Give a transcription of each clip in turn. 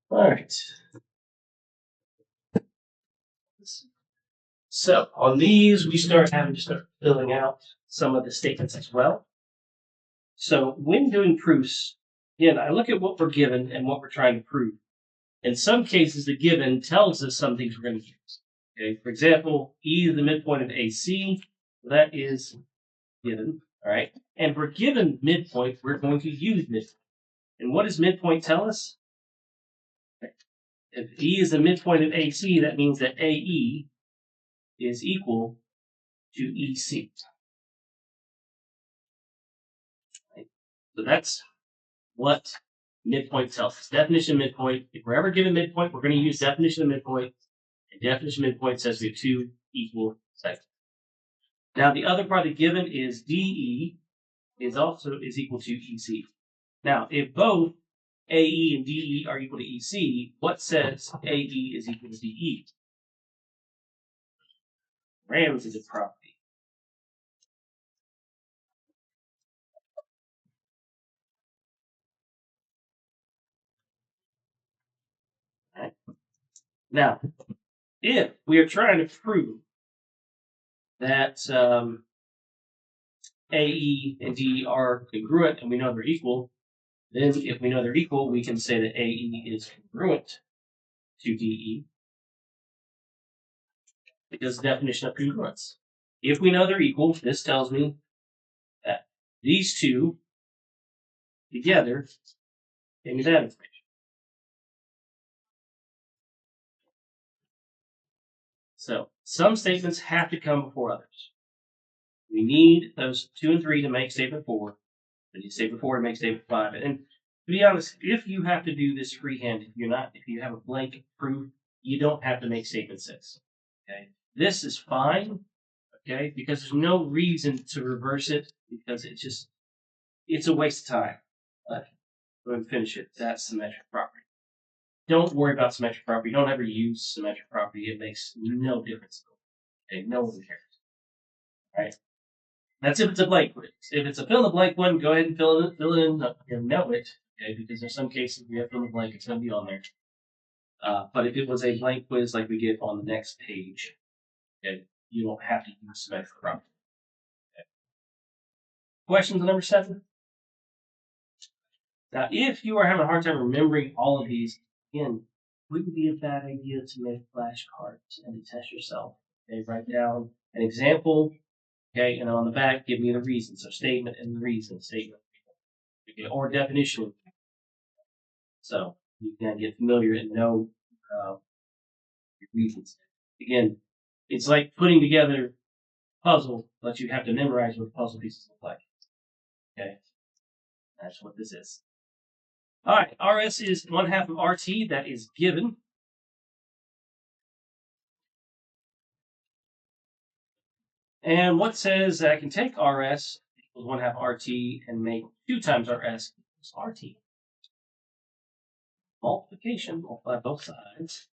All right. So on these, we start having to start filling out some of the statements as well. So when doing proofs, again, I look at what we're given and what we're trying to prove. In some cases, the given tells us some things we're going to use. Okay, for example, E is the midpoint of AC. That is given. All right, and for given midpoint, we're going to use midpoint. And what does midpoint tell us? If E is the midpoint of AC, that means that AE is equal to EC. Right? So that's what midpoint tells us. Definition of midpoint. If we're ever given midpoint, we're going to use definition of midpoint. And definition of midpoint says we have two equal segments. Now the other part of the given is DE is equal to EC. Now if both AE and DE are equal to EC, what says AE is equal to DE? Ramsey's property. Right? Now, if we are trying to prove that AE and DE are congruent and we know they're equal, then if we know they're equal, we can say that AE is congruent to DE because the definition of congruence. If we know they're equal, this tells me that these two together give me that information. So some statements have to come before others. We need those 2 and 3 to make statement 4. We need statement 4 to make statement 5. And to be honest, if you have to do this freehand, if you have a blank proof, you don't have to make statement 6. Okay, this is fine. Okay, because there's no reason to reverse it because it's a waste of time. Go ahead and finish it. That's symmetric property. Don't worry about symmetric property. Don't ever use symmetric property. It makes no difference. Okay, no one cares. All right. That's if it's a blank quiz. If it's a fill in the blank one, go ahead and fill it in and know it. Okay, because there's some cases we have fill in the blank, it's going to be on there. But if it was a blank quiz like we get on the next page, okay, you don't have to use symmetric property. Okay. Questions on number 7? Now, if you are having a hard time remembering all of these, again, wouldn't be a bad idea to make flashcards and to test yourself. Okay, write down an example. Okay, and on the back, give me the reason. So statement and the reason, statement, okay, or definition. So you can get familiar and know your reasons. Again, it's like putting together a puzzle, but you have to memorize what puzzle pieces look like. Okay, that's what this is. All right, RS is 1/2 of RT. That is given. And what says that I can take RS equals 1/2 RT and make 2 times RS equals RT. Multiplication, multiply both sides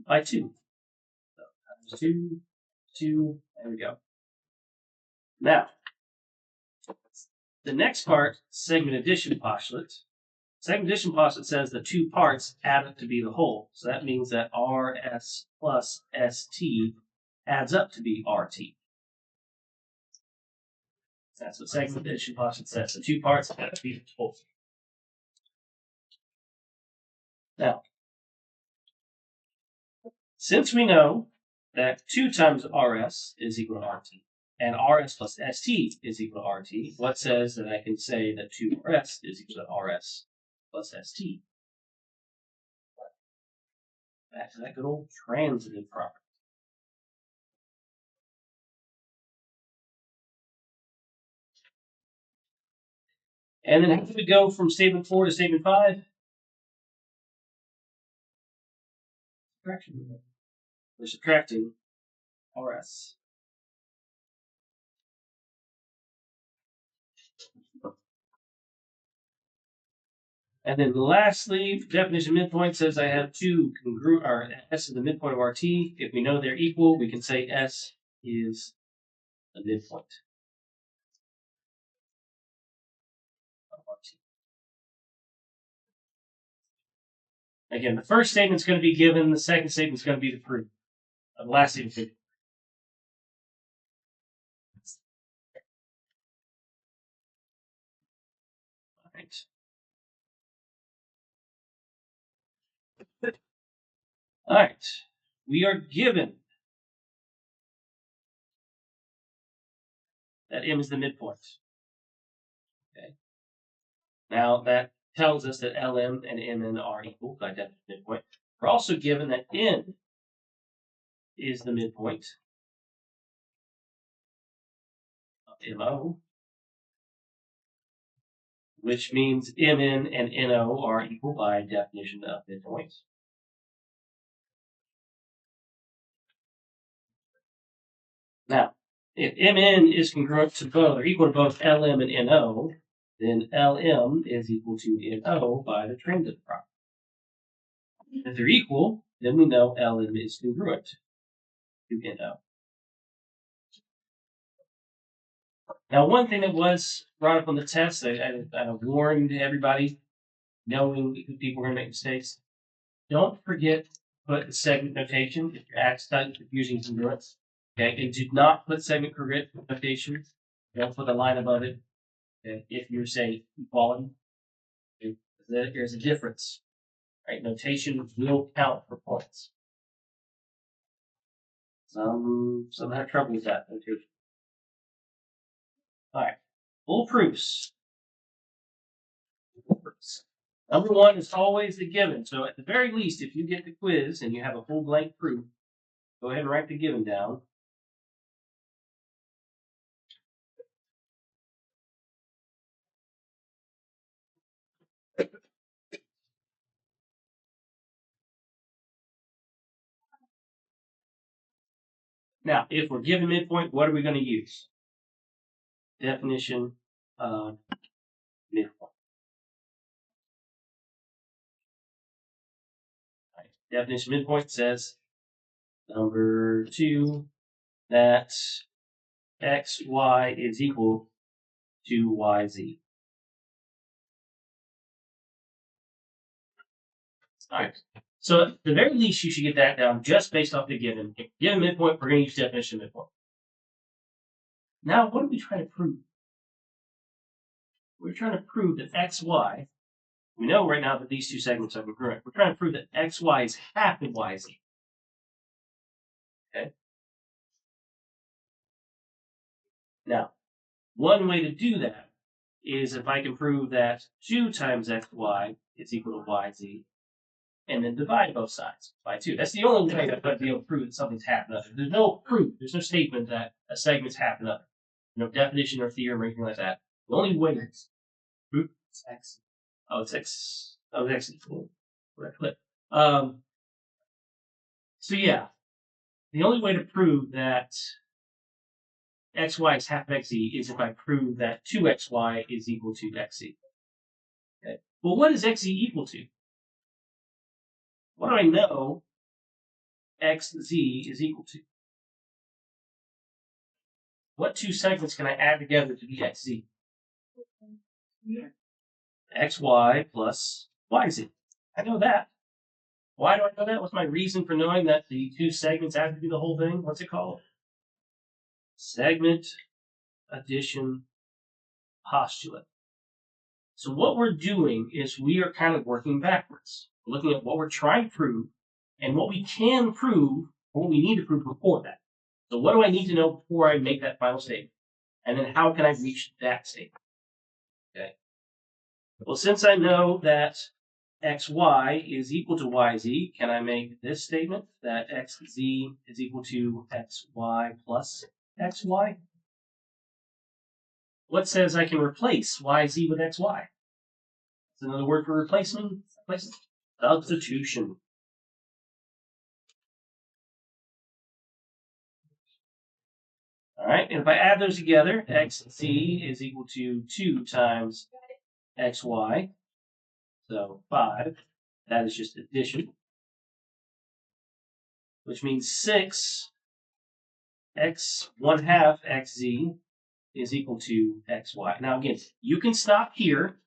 by 2. So times 2, 2, there we go. Now, the next part, segment addition postulate. Segment addition postulate says the 2 parts add up to be the whole. So that means that RS plus ST adds up to be RT. That's what segment addition postulate says. The 2 parts add up to be the whole. Now, since we know that 2 times RS is equal to RT, and RS plus ST is equal to RT, what says that I can say that 2RS is equal to RS plus ST? Back to that good old transitive property. And then how do we go from statement 4 to statement 5? Subtraction. We're subtracting RS. And then lastly, definition of midpoint says I have 2 congruent, or S is the midpoint of RT. If we know they're equal, we can say S is the midpoint of RT. Again, the first statement's going to be given. The second statement's going to be the proof. The last statement. All right. All right. We are given that M is the midpoint. Okay. Now that tells us that LM and MN are equal by definition of midpoint. We're also given that N is the midpoint of MO, which means MN and NO are equal by definition of midpoint. Now, if MN is congruent to both, or equal to both LM and NO, then LM is equal to NO by the transit property. If they're equal, then we know LM is congruent to NO. Now, one thing that was brought up on the test, I warned everybody, knowing people are going to make mistakes, don't forget to put the segment notation if you're using congruence. Okay, and do not put segment notation. Don't put a line above it. Okay? If you're saying equality, okay? There's a difference. Right? Notation will count for points. Some have trouble with that notation. All right, full proofs. Number one is always the given. So at the very least, if you get the quiz and you have a full blank proof, go ahead and write the given down. Now, if we're given midpoint, what are we going to use? Definition of midpoint. Right. Definition of midpoint says, number 2, that xy is equal to yz. All right. So at the very least, you should get that down just based off the given. Given midpoint, we're going to use definition of midpoint. Now, what are we trying to prove? We're trying to prove that xy, we know right now that these two segments are congruent. We're trying to prove that xy is half of yz. Okay. Now, one way to do that is if I can prove that 2 times xy is equal to yz, and then divide both sides by 2. That's the only way that I'd be able to prove that something's half another. There's no proof. There's no statement that a segment's half another. No definition or theorem or anything like that. The only way is proof is x. Oh, it's x. Oh, it's x equal. Right click. So yeah, the only way to prove that xy is half of xe is if I prove that 2xy is equal to xe. Okay. Well, what is xe equal to? What do I know xz is equal to? What two segments can I add together to be xz? xy plus yz. I know that. Why do I know that? What's my reason for knowing that the two segments add to be the whole thing? What's it called? Segment addition postulate. So what we're doing is we are kind of working backwards. We're looking at what we're trying to prove and what we can prove, or what we need to prove before that. So what do I need to know before I make that final statement? And then how can I reach that statement? Okay. Well, since I know that xy is equal to yz, can I make this statement that xz is equal to xy plus xy? What says I can replace yz with xy? That's another word for replacement. Substitution. All right, and if I add those together, xz is equal to 2 times xy, so 5. That is just addition, which means 6 x 1/2 xz is equal to xy. Now again, you can stop here.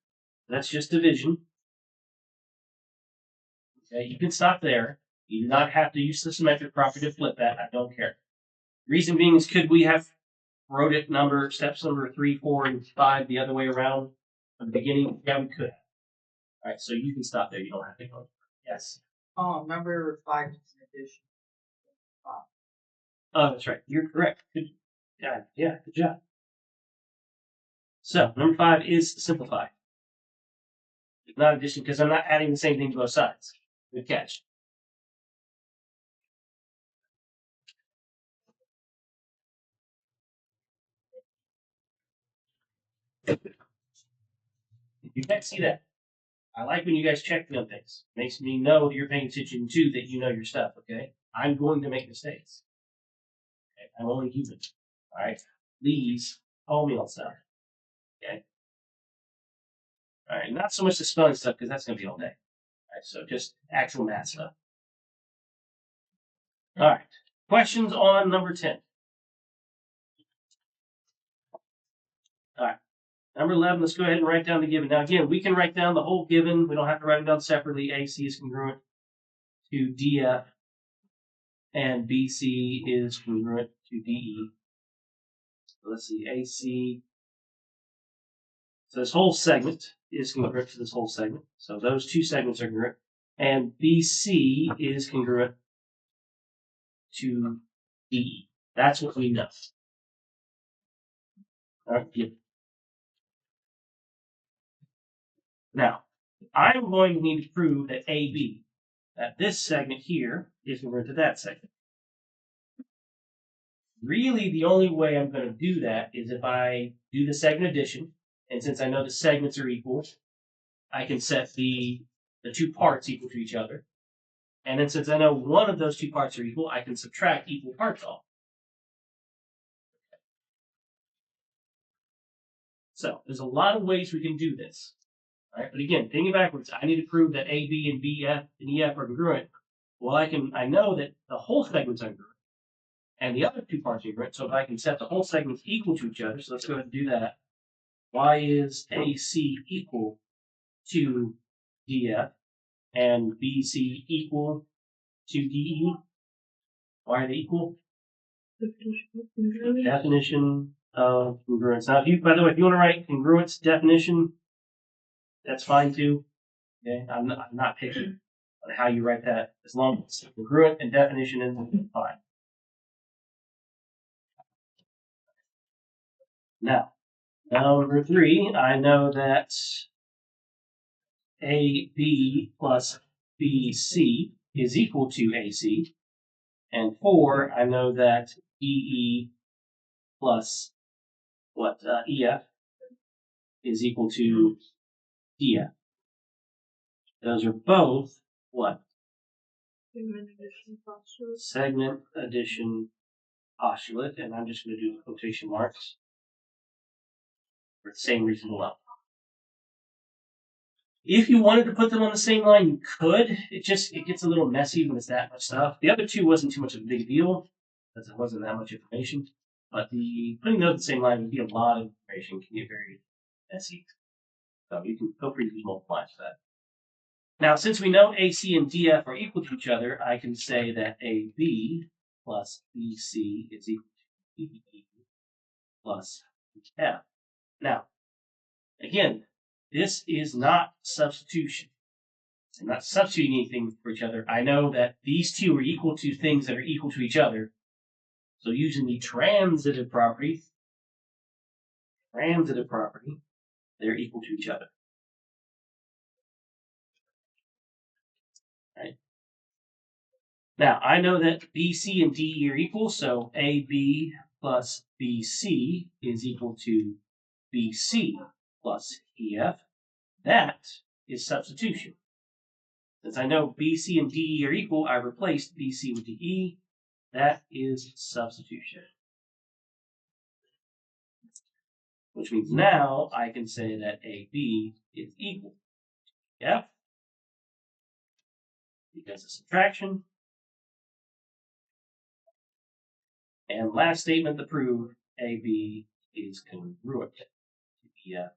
That's just division. Okay, you can stop there. You do not have to use the symmetric property to flip that. I don't care. Reason being is, could we have wrote it steps number 3, 4, and 5 the other way around from the beginning? Yeah, we could. All right, so you can stop there. You don't have to go. Yes. Oh, number 5 is an addition. Oh, that's right. You're correct. Good. Yeah, good job. So number 5 is simplify. It's not addition because I'm not adding the same thing to both sides. Good catch. You can't see that. I like when you guys check me on things. Makes me know that you're paying attention too, that you know your stuff, okay? I'm going to make mistakes. Okay? I'm only human. All right? Please call me on stuff. Okay? All right, not so much the spelling stuff because that's going to be all day. All right, so just actual math stuff. All right, questions on number 10. All right, number 11, let's go ahead and write down the given. Now, again, we can write down the whole given. We don't have to write it down separately. AC is congruent to DF, and BC is congruent to DE. So let's see, AC. So this whole segment is congruent to this whole segment. So those two segments are congruent. And BC is congruent to DE. That's what we know. All right. Yeah. Now, I'm going to need to prove that AB, that this segment here, is congruent to that segment. Really, the only way I'm going to do that is if I do the segment addition, and since I know the segments are equal, I can set the two parts equal to each other. And then since I know one of those two parts are equal, I can subtract equal parts off. So there's a lot of ways we can do this. All right, but again, thinking backwards, I need to prove that AB and BF and EF are congruent. Well, I know that the whole segment's congruent, and the other two parts are congruent. So if I can set the whole segments equal to each other, so let's go ahead and do that. Why is AC equal to DF and BC equal to DE? Why are they equal? Definition of congruence. Now, by the way, if you want to write congruence definition, that's fine too. Okay, I'm not picky on how you write that, as long as congruent and definition is fine. Now, number 3, I know that AB plus BC is equal to AC. And 4, I know that EE plus EF is equal to DF. Those are both what? Segment addition postulate, and I'm just going to do the quotation marks for the same reason below. If you wanted to put them on the same line, you could. It gets a little messy when it's that much stuff. The other two wasn't too much of a big deal, because it wasn't that much information. But putting those on the same line would be a lot of information, can get very messy. So you can feel free to use multiply for that. Now, since we know AC and DF are equal to each other, I can say that AB plus BC is equal to EE plus F. Now, again, this is not substitution. I'm not substituting anything for each other. I know that these two are equal to things that are equal to each other. So using the transitive property, they're equal to each other. Right? Now, I know that BC and DE are equal, so AB plus BC is equal to BC plus EF. That is substitution. Since I know BC and DE are equal, I replaced BC with DE. That is substitution. Which means now I can say that AB is equal to F because of subtraction. And last statement to prove AB is congruent to EF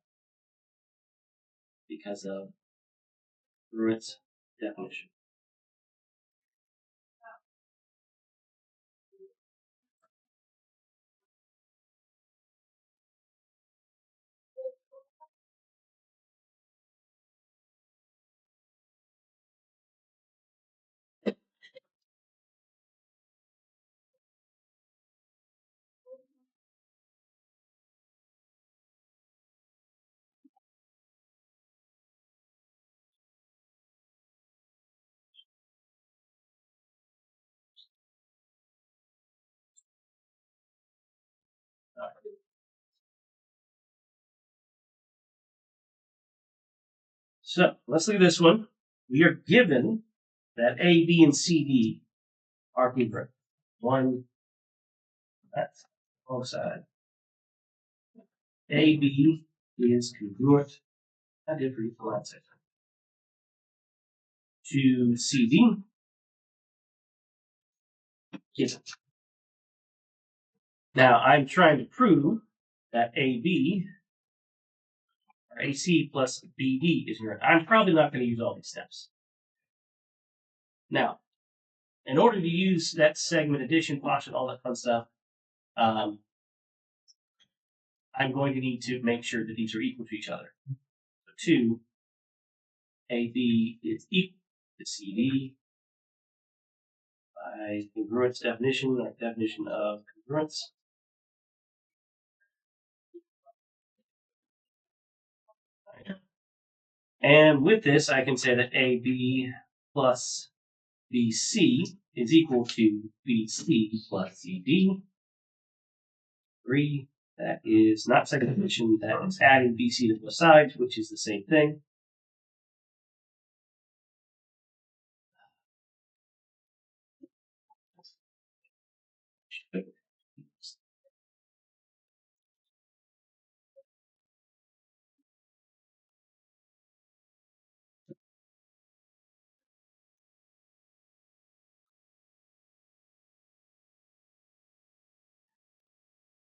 because of congruence definition. So let's look at this one. We are given that A, B, and CD are congruent. One, that's wrong side. A, B is congruent. I did for you for that second. To CD. Given. Now I'm trying to prove that AB or AC plus BD is congruent. I'm probably not going to use all these steps. Now, in order to use that segment addition, postulate, all that fun stuff, I'm going to need to make sure that these are equal to each other. So 2, AB is equal to CD by congruence definition, or definition of congruence. And with this, I can say that AB plus BC is equal to BC plus CD. 3, that is not second addition, that is adding BC to both sides, which is the same thing.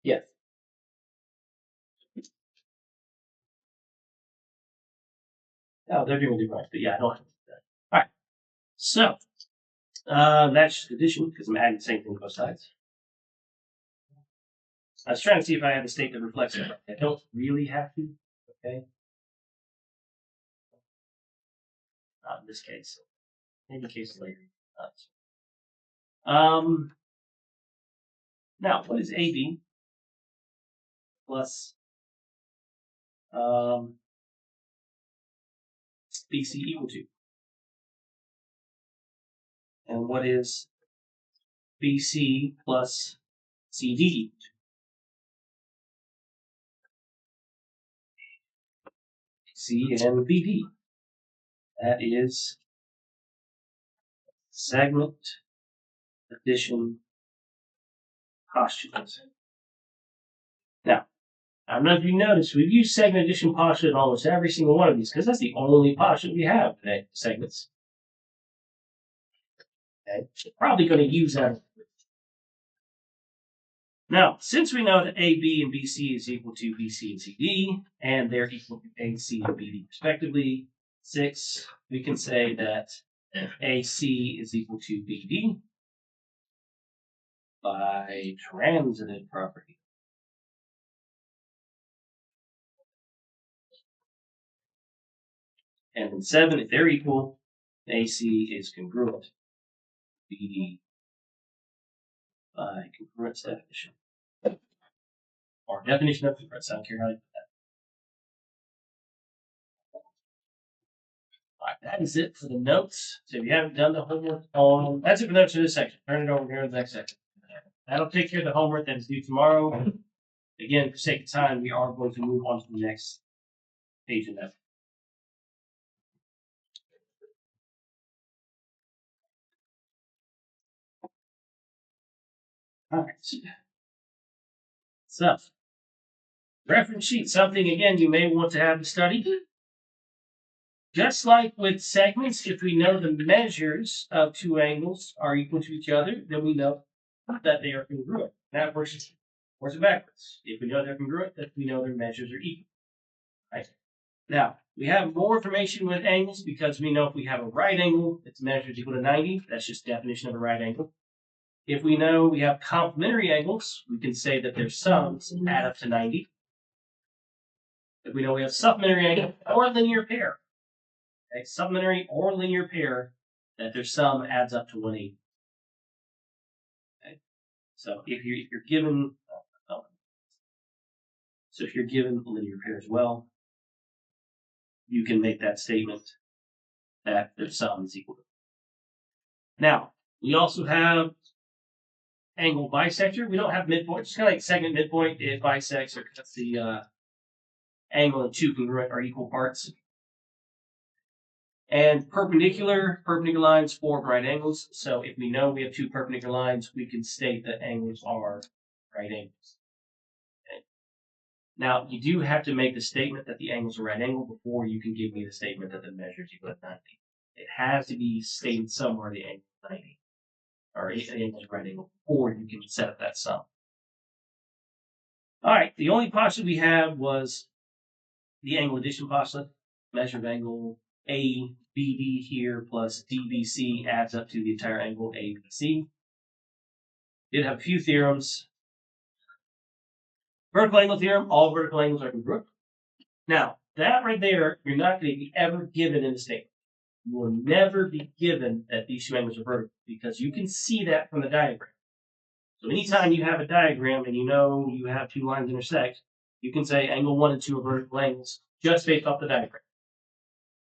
Yes. Oh, they're doing different, but yeah, I don't have to do that. All right. So, that's just addition because I'm adding the same thing to both sides. I was trying to see if I have a state that reflects it. I don't really have to. Okay. Not in this case. Maybe case later. Now, what is AB plus BC equal to? And what is BC plus CD equal to? C and BD. That is segment addition postulate. Now, I don't know if you noticed, we've used segment addition postulate in almost every single one of these because that's the only postulate we have today, segments. Okay, probably going to use that. Now, since we know that AB and BC is equal to BC and CD, and they're equal to AC and BD respectively, 6, we can say that AC is equal to BD by transitive property. And in 7, if they're equal, AC is congruent. BD by congruence definition. Or definition of congruence, I don't care how you put that. Alright, that is it for the notes. So if you haven't done the homework on, that's it for notes for this section. Turn it over here to the next section. That'll take care of the homework that is due tomorrow. Again, for sake of time, we are going to move on to the next page of that. All right. So, reference sheet, something again you may want to have to study. Just like with segments, if we know the measures of two angles are equal to each other, then we know that they are congruent. That works it backwards. If we know they're congruent, then we know their measures are equal. Right? Now, we have more information with angles because we know if we have a right angle, its measure is equal to 90. That's just definition of a right angle. If we know we have complementary angles, we can say that their sums add up to 90. If we know we have supplementary angle or linear pair, okay, supplementary or linear pair, that their sum adds up to 180. Okay, so if you're given, if you're given a linear pair as well, you can make that statement that their sum is equal. Now, we also have angle bisector. We don't have midpoint. It's kind of like segment midpoint. It bisects or cuts the angle in two congruent or equal parts. And perpendicular lines form right angles. So if we know we have two perpendicular lines, we can state that angles are right angles. Okay. Now, you do have to make the statement that the angles are right angle before you can give me the statement that the measures equal 90. It has to be stated somewhere the angle is 90, or the angle is right angle, before you can set up that sum. All right, the only postulate we had was the angle addition postulate. Measure of angle ABD here plus DBC adds up to the entire angle ABC. Did have a few theorems. Vertical angle theorem, all vertical angles are congruent. Now, that right there, you're not going to be ever given in the statement. You will never be given that these two angles are vertical because you can see that from the diagram. So anytime you have a diagram and you know you have two lines intersect, you can say angle 1 and 2 are vertical angles just based off the diagram.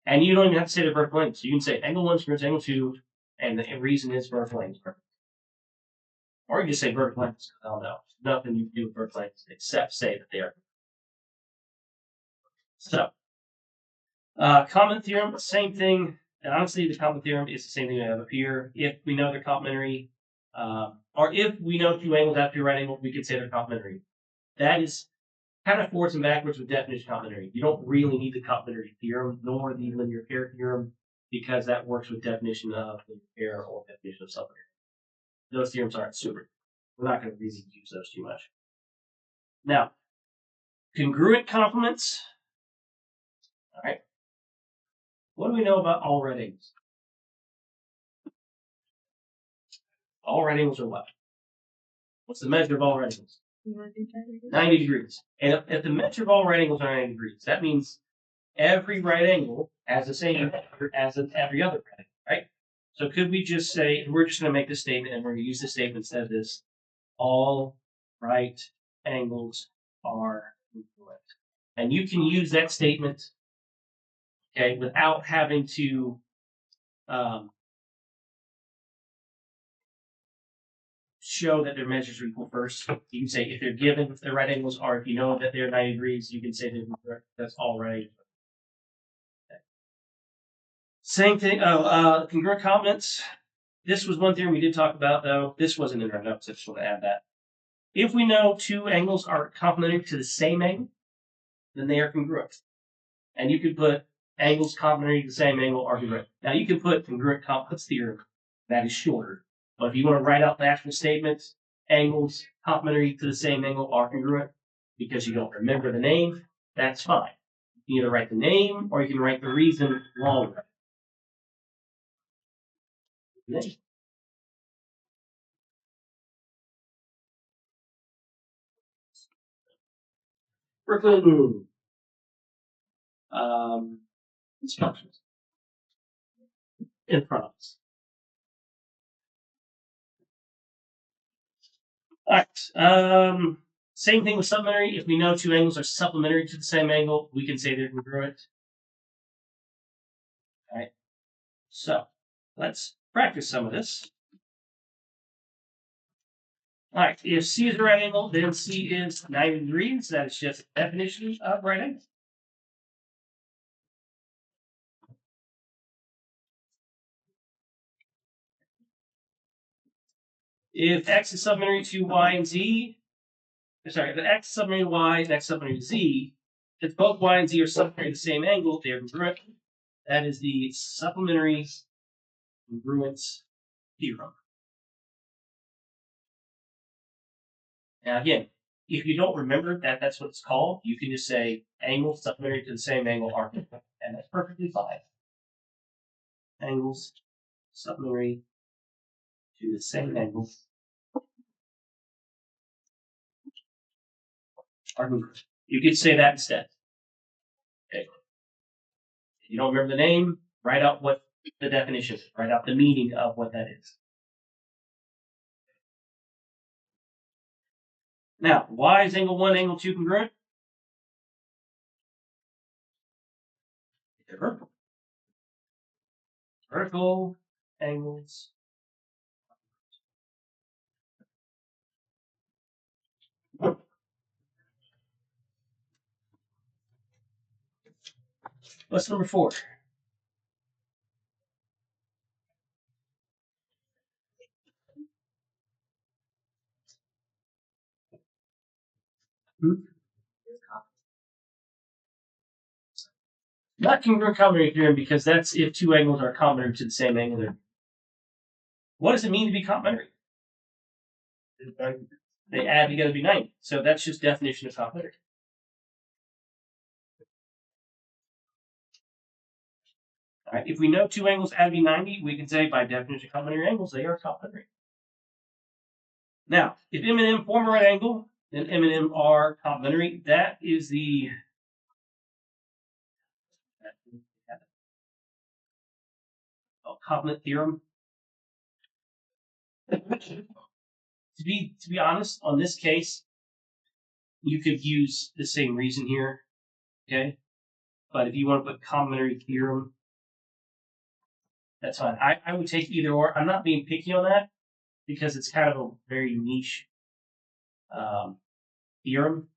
And you don't even have to say they're vertical angles. You can say angle 1 is versus angle 2, and the reason is vertical angles. Or you just say vertical angles. I don't know. Nothing you can do with vertical angles except say that they are. So, common theorem, same thing. And honestly, the common theorem is the same thing we have up here. If we know they're complementary, or if we know two angles have to be right angles, we could say they're complementary. That is kind of forwards and backwards with definition of complementary. You don't really need the complementary theorem nor the linear pair theorem because that works with definition of linear pair or definition of supplementary. Those theorems aren't super. We're not going to really use those too much. Now, congruent complements. All right. What do we know about all right angles? All right angles are what? What's the measure of all right angles? 90 degrees. And if the measure of all right angles are 90 degrees, that means every right angle has the same measure as every other right angle, right? So could we just say, we're just going to make this statement, and we're going to use this statement instead of this, all right angles are congruent. And you can use that statement, okay, without having to show that their measures are equal first. You can say if they're given, if they're right angles, or if you know that they're 90 degrees, you can say they're correct. That's all right. Okay. Same thing. Congruent complements. This was one theorem we did talk about, though. This wasn't in our notes. I just want to add that. If we know two angles are complementary to the same angle, then they are congruent. And you could put angles complementary to the same angle are congruent. Now, you can put congruent complements theorem. That is shorter. But if you want to write out the actual statements, angles complementary to the same angle are congruent because you don't remember the name, that's fine. You can either write the name or you can write the reason longer. Name. Brooklyn. Instructions in front of us. All right. Same thing with supplementary. If we know two angles are supplementary to the same angle, we can say they're congruent. All right. So let's practice some of this. All right. If C is a right angle, then C is 90 degrees. That is just a definition of right angle. If X is supplementary to Y and Z, sorry, if X is supplementary to Y and X is supplementary to Z, if both Y and Z are supplementary to the same angle, they are congruent. That is the supplementary congruence theorem. Now again, if you don't remember that that's what it's called, you can just say angles supplementary to the same angle are congruent, and that's perfectly fine. Angles supplementary to the same angle are congruent. You could say that instead. Okay. If you don't remember the name, write out what the definition is. Write out the meaning of what that is. Now, why is angle 1, angle 2 congruent? They're vertical. Vertical angles. What's number 4? Not congruent complementary theorem because that's if two angles are complementary to the same angle. What does it mean to be complementary? They add together to be 90. So that's just definition of complementary. All right. If we know two angles add to be 90, we can say by definition of complementary angles, they are complementary. Now, if M and M form a right angle, then M and M are complementary. That is the complement theorem. To be honest, on this case, you could use the same reason here, okay? But if you want to put complementary theorem, that's fine. I would take either or. I'm not being picky on that because it's kind of a very niche theorem.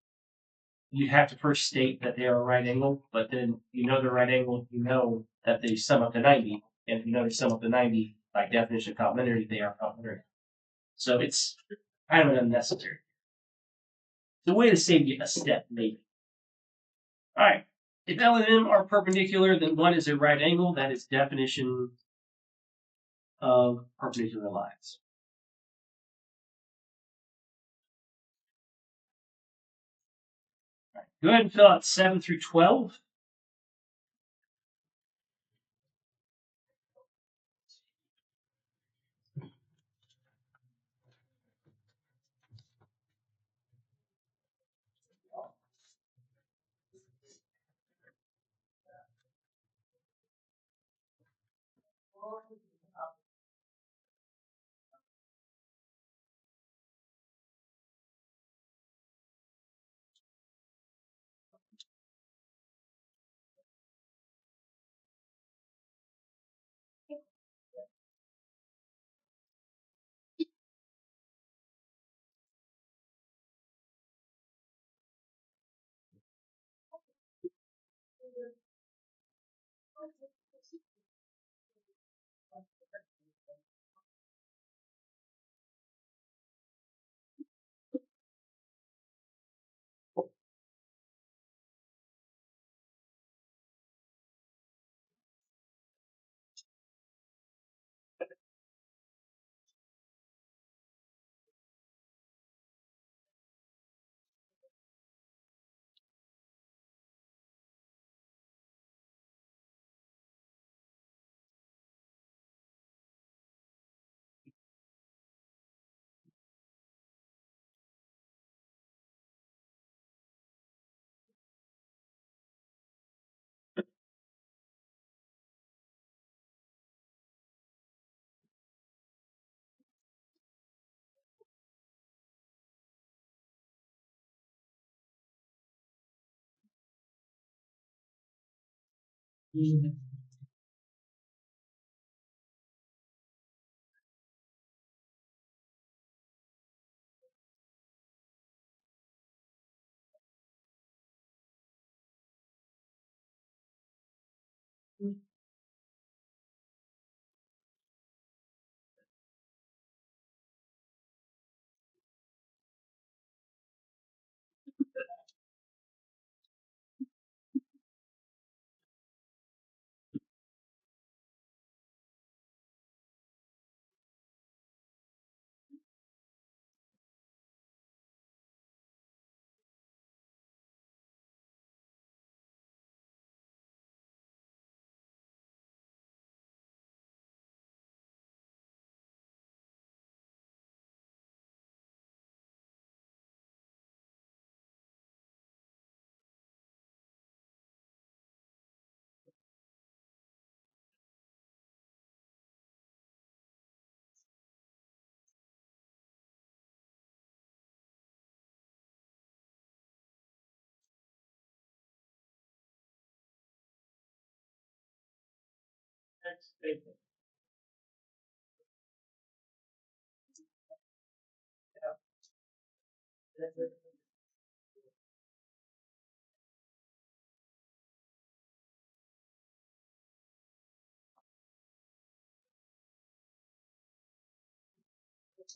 You'd have to first state that they are a right angle, but then you know they're right angle, you know that they sum up to 90. And if you know they sum up to 90, by definition of complementary, they are complementary. So it's kind of unnecessary. It's a way to save you a step, maybe. All right. If L and M are perpendicular, then one is a right angle. That is definition of perpendicular lines. All right. Go ahead and fill out 7 through 12.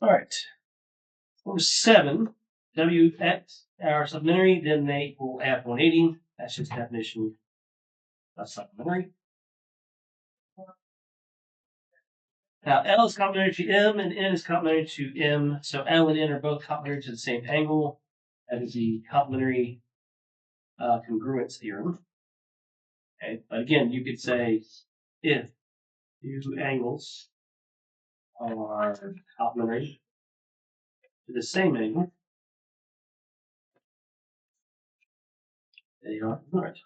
All right. Number 7, WX are supplementary, then they will add 180. That's just definition of supplementary. Now, L is complementary to M, and N is complementary to M. So L and N are both complementary to the same angle. That is the complementary congruence theorem. Okay, but again, you could say if two angles are complementary to the same angle, they are congruent.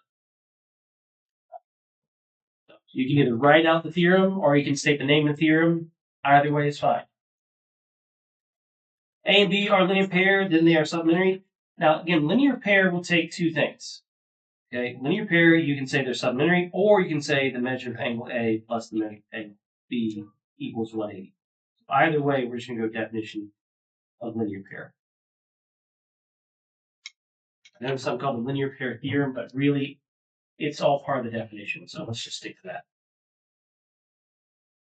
So you can either write out the theorem or you can state the name of the theorem. Either way is fine. A and B are linear pair, then they are supplementary. Now, again, linear pair will take two things. Okay, linear pair, you can say they're supplementary, or you can say the measure of angle A plus the measure of angle B equals 180. Either way, we're just going to go definition of linear pair. I know something called the linear pair theorem, but really, it's all part of the definition, so let's just stick to that.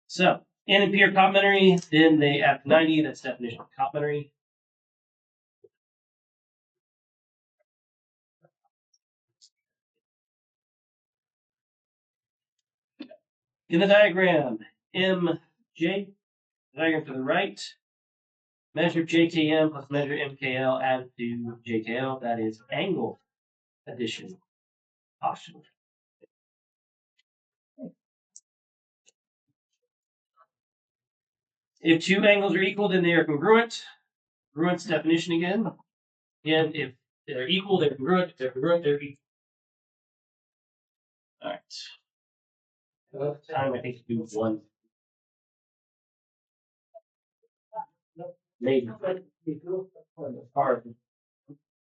So, N and P are complementary, then they add 90, that's definition of complementary. In the diagram, MJ, the diagram to the right, measure JKM plus measure MKL added to JKL, that is angle addition option. If two angles are equal, then they are congruent. Congruence definition again. Again, if they're equal, they're congruent. If they're congruent, they're equal. All right. Time I think to do one. Maybe. Hard.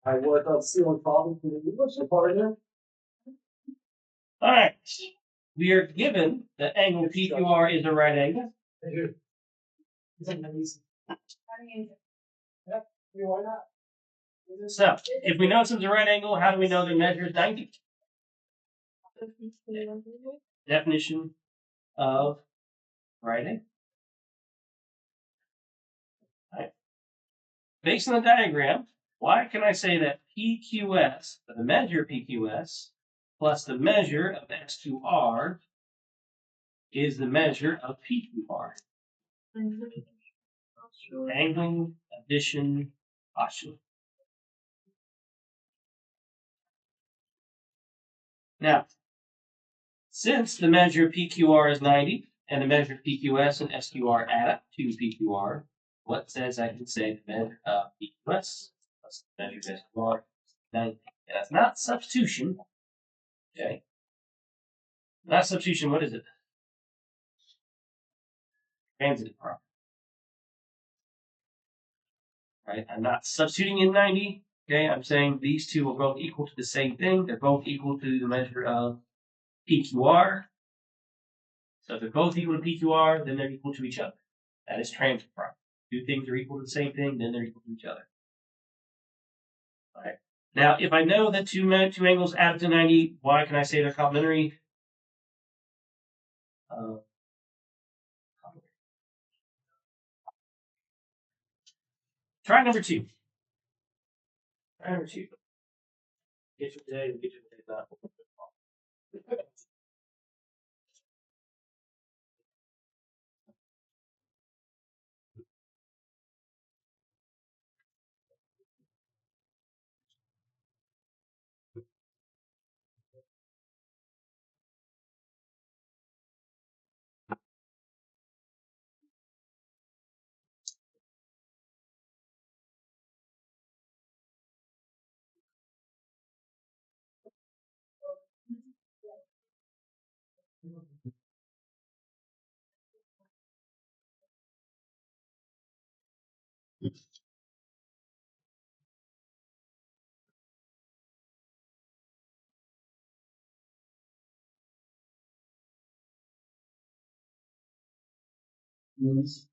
I work on ceiling problems in the English department. All right. We are given that angle PQR is a right angle. So, if we know this is a right angle, how do we know the measure is 90? Definition of right angle. Right. Based on the diagram, why can I say that PQS, the measure of PQS, plus the measure of SQR is the measure of PQR? Angling addition postulate. Now, since the measure of PQR is 90 and the measure of PQS and SQR add up to PQR, what says I can say the measure of PQS plus the measure of SQR is 90? That's not substitution. Okay. Not substitution, what is it? Transitive property. Right? I'm not substituting in 90. Okay, I'm saying these two are both equal to the same thing. They're both equal to the measure of PQR. So if they're both equal to PQR, then they're equal to each other. That is transitive property. Two things are equal to the same thing, then they're equal to each other. All right. Now, if I know that two angles add up to 90, why can I say they're complementary? Try number two. Try number two. Get you today, get you today. Yes.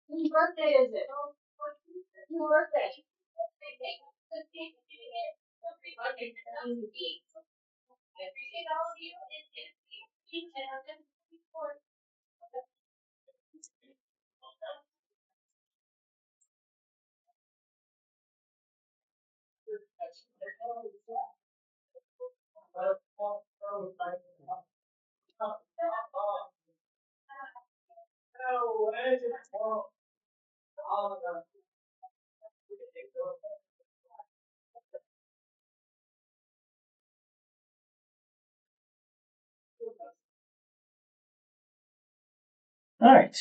Whose birthday is it? Whose birthday? All right.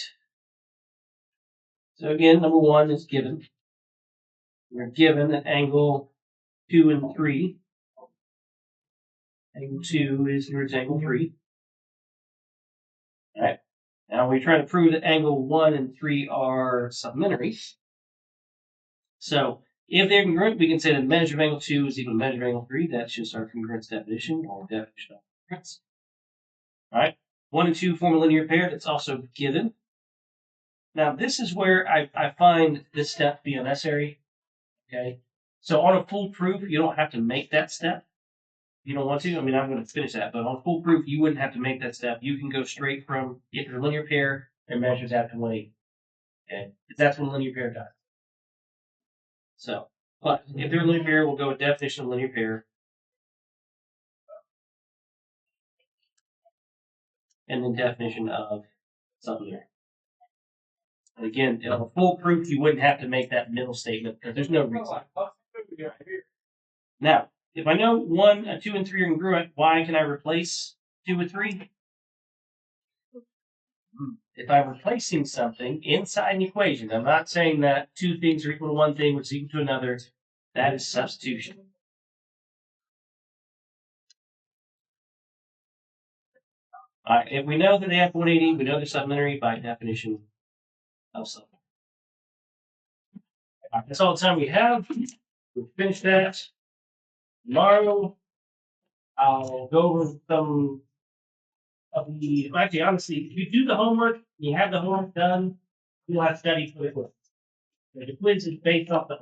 So again, number one is given. We're given an angle 2 and 3. Angle 2 is here, it's angle 3. All right. Now we're trying to prove that angle 1 and 3 are supplementary. So if they're congruent, we can say the measure of angle 2 is equal to measure of angle 3. That's just our congruence definition, or definition of congruence. All right. 1 and 2 form a linear pair. That's also given. Now, this is where I find this step to be unnecessary. Okay. So on a full proof, you don't have to make that step. You don't want to. I mean, I'm going to finish that, but on full proof, you wouldn't have to make that step. You can go straight from if you're a linear pair and measures out to 180. Okay. That's what a linear pair does. So, but if they're a linear pair, we'll go with definition of linear pair. And then definition of supplementary. And again, on a full proof, you wouldn't have to make that middle statement because there's no reason. Now, if I know 1, 2, and 3 are congruent, why can I replace 2 with 3? If I'm replacing something inside an equation, I'm not saying that 2 things are equal to 1 thing, which is equal to another. That is substitution. All right, if we know that they have 180, we know they're supplementary by definition of supplementary. All right, that's all the time we have. We'll finish that. Tomorrow, I'll go over some of the. Actually, honestly, if you do the homework, you have the homework done, you'll have studied for the quiz. The quiz is based off the.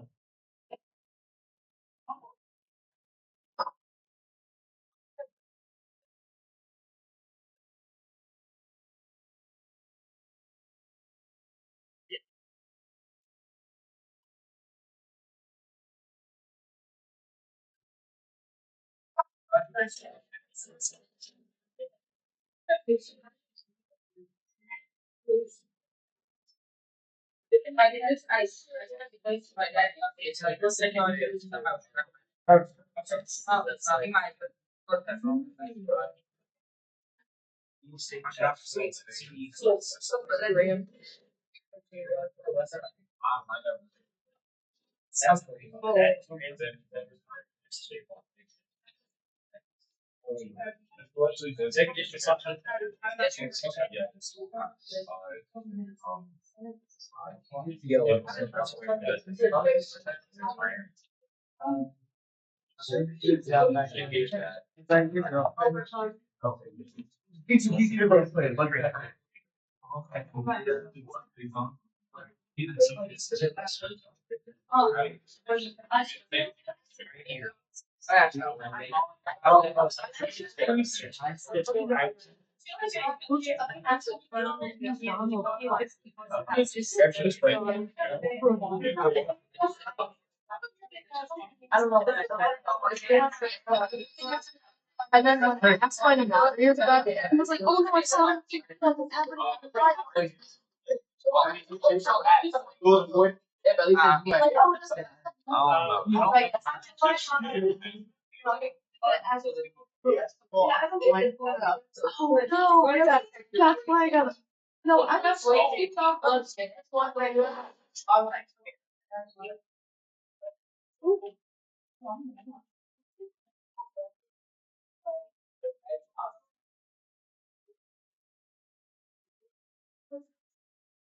I don't know. And then when I asked my mom years ago, I was like, oh no, it's not. Oh, no, that's why I got. No, I got. That's one way.